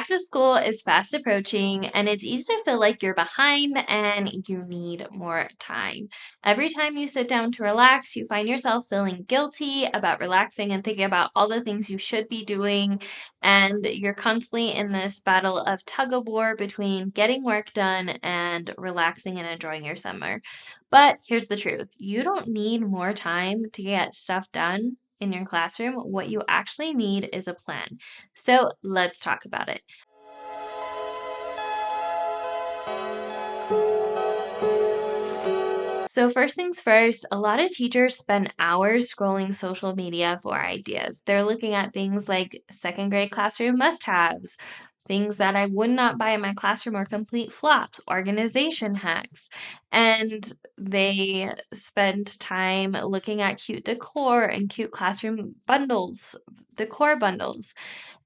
to school is fast approaching, and it's easy to feel like you're behind and you need more time. Every time you sit down to relax, you find yourself feeling guilty about relaxing and thinking about all the things you should be doing. And you're constantly in this battle of tug of war between getting work done and relaxing and enjoying your summer. But here's the truth, you don't need more time to get stuff done in your classroom. What you actually need is a plan. So let's talk about it. So, first things first, a lot of teachers spend hours scrolling social media for ideas. They're looking at things like second grade classroom must haves, things that I would not buy in my classroom or complete flops, organization hacks. And they spend time looking at cute decor and cute classroom bundles, decor bundles.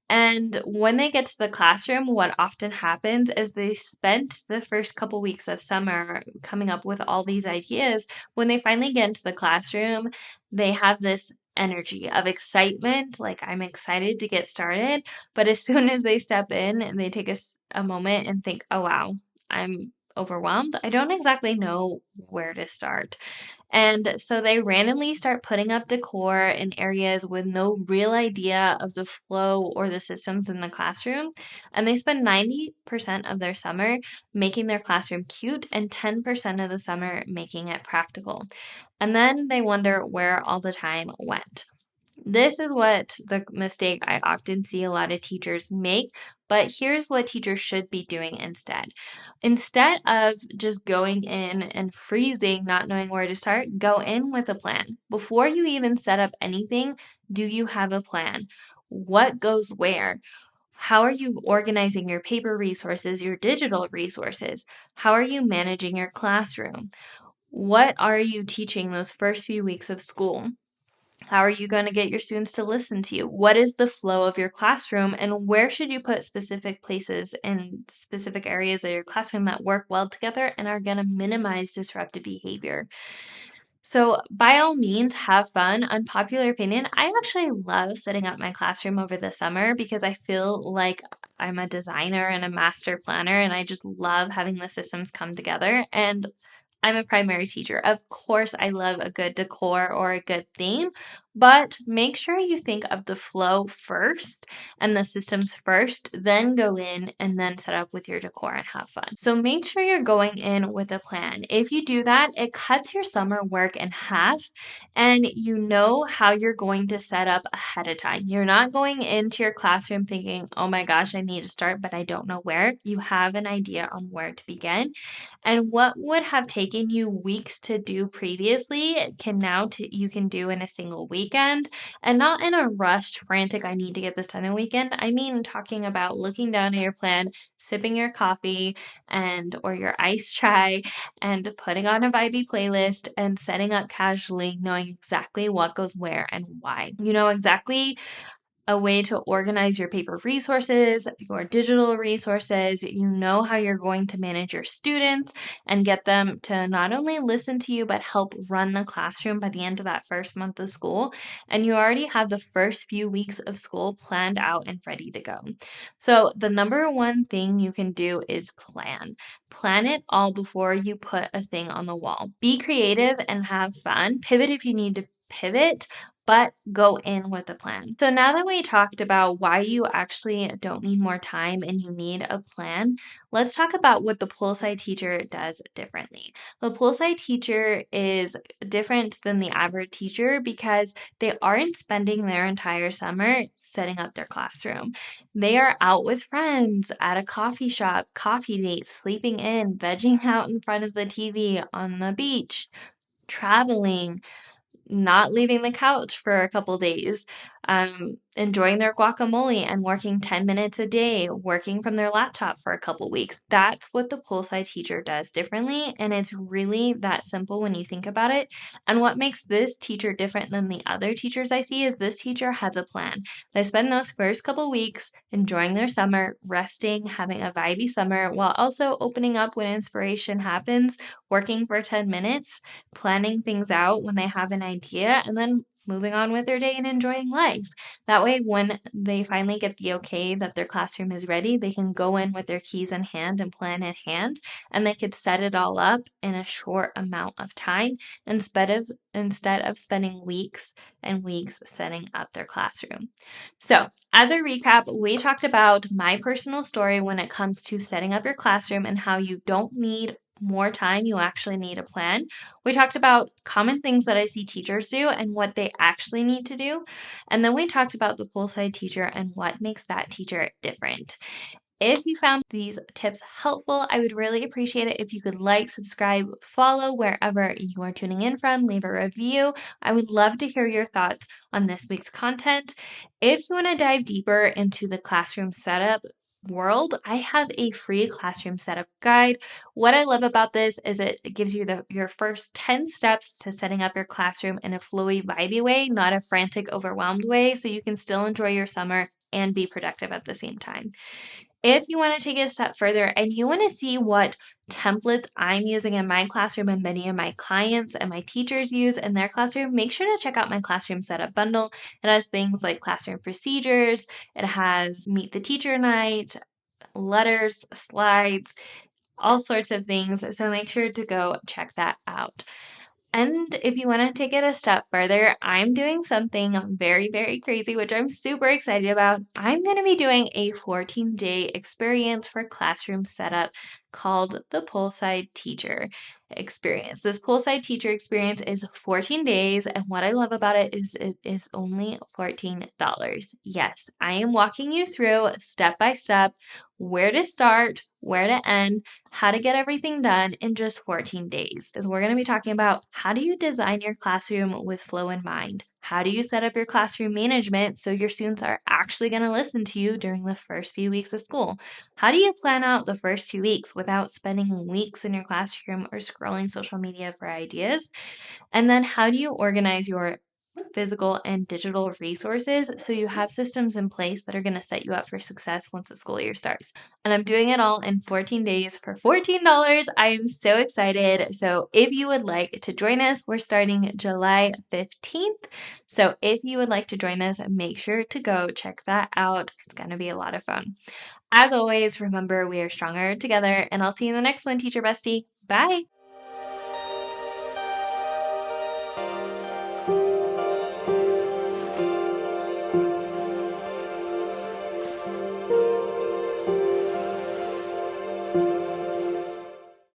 And when they get to the classroom, what often happens is they spent the first couple weeks of summer coming up with all these ideas. When they finally get into the classroom, they have this energy of excitement, like I'm excited to get started. But as soon as they step in and they take a moment and think, oh, wow, I'm overwhelmed. I don't exactly know where to start. And so they randomly start putting up decor in areas with no real idea of the flow or the systems in the classroom. And they spend 90% of their summer making their classroom cute and 10% of the summer making it practical. And then they wonder where all the time went. This is what the mistake I often see a lot of teachers make, but here's what teachers should be doing instead. Instead of just going in and freezing, not knowing where to start, go in with a plan. Before you even set up anything, do you have a plan? What goes where? How are you organizing your paper resources, your digital resources? How are you managing your classroom? What are you teaching those first few weeks of school? How are you going to get your students to listen to you? What is the flow of your classroom, and where should you put specific places and specific areas of your classroom that work well together and are going to minimize disruptive behavior? So, by all means, have fun. Unpopular opinion, I actually love setting up my classroom over the summer because I feel like I'm a designer and a master planner, and I just love having the systems come together. And I'm a primary teacher. Of course, I love a good decor or a good theme, but make sure you think of the flow first and the systems first, then go in and then set up with your decor and have fun. So make sure you're going in with a plan. If you do that, it cuts your summer work in half and you know how you're going to set up ahead of time. You're not going into your classroom thinking, oh my gosh, I need to start, but I don't know where. You have an idea on where to begin. And what would have taken you weeks to do previously can now you can do in a single weekend, and not in a rushed, frantic, I need to get this done in a weekend. I mean, talking about looking down at your plan, sipping your coffee and or your iced chai and putting on a vibey playlist and setting up casually, knowing exactly what goes where and why. You know exactly a way to organize your paper resources, your digital resources. You know how you're going to manage your students and get them to not only listen to you, but help run the classroom by the end of that first month of school. And you already have the first few weeks of school planned out and ready to go. So, the number one thing you can do is plan. Plan it all before you put a thing on the wall. Be creative and have fun. Pivot if you need to pivot, but go in with a plan. So now that we talked about why you actually don't need more time and you need a plan, let's talk about what the poolside teacher does differently. The poolside teacher is different than the average teacher because they aren't spending their entire summer setting up their classroom. They are out with friends at a coffee shop, coffee dates, sleeping in, vegging out in front of the TV on the beach, traveling, not leaving the couch for a couple days, enjoying their guacamole and working 10 minutes a day, working from their laptop for a couple weeks. That's what the poolside teacher does differently. And it's really that simple when you think about it. And what makes this teacher different than the other teachers I see is this teacher has a plan. They spend those first couple weeks enjoying their summer, resting, having a vibey summer, while also opening up when inspiration happens, working for 10 minutes, planning things out when they have an idea, and then moving on with their day and enjoying life. That way, when they finally get the okay that their classroom is ready, they can go in with their keys in hand and plan in hand, and they could set it all up in a short amount of time instead of spending weeks and weeks setting up their classroom. So, as a recap, we talked about my personal story when it comes to setting up your classroom and how you don't need more time, you actually need a plan. We talked about common things that I see teachers do and what they actually need to do. And then we talked about the poolside teacher and what makes that teacher different. If you found these tips helpful, I would really appreciate it if you could like, subscribe, follow wherever you are tuning in from, leave a review. I would love to hear your thoughts on this week's content. If you want to dive deeper into the classroom setup world, I have a free classroom setup guide. What I love about this is it gives you your first 10 steps to setting up your classroom in a flowy, vibey way, not a frantic, overwhelmed way, so you can still enjoy your summer and be productive at the same time. If you want to take it a step further and you want to see what templates I'm using in my classroom and many of my clients and my teachers use in their classroom, make sure to check out my classroom setup bundle. It has things like classroom procedures, it has meet the teacher night, letters, slides, all sorts of things. So make sure to go check that out. And if you want to take it a step further, I'm doing something very, very crazy, which I'm super excited about. I'm going to be doing a 14-day experience for classroom setup called the Poolside Teacher Experience. This Poolside Teacher Experience is 14 days, and what I love about it is only $14. Yes, I am walking you through step by step where to start, where to end, how to get everything done in just 14 days. Because we're going to be talking about how do you design your classroom with flow in mind? How do you set up your classroom management so your students are actually going to listen to you during the first few weeks of school? How do you plan out the first 2 weeks without spending weeks in your classroom or scrolling social media for ideas? And then how do you organize your physical and digital resources so you have systems in place that are going to set you up for success once the school year starts? And I'm doing it all in 14 days for $14. I am so excited. So if you would like to join us, we're starting July 15th. So if you would like to join us, make sure to go check that out. It's going to be a lot of fun. As always, remember we are stronger together, and I'll see you in the next one, teacher bestie. Bye.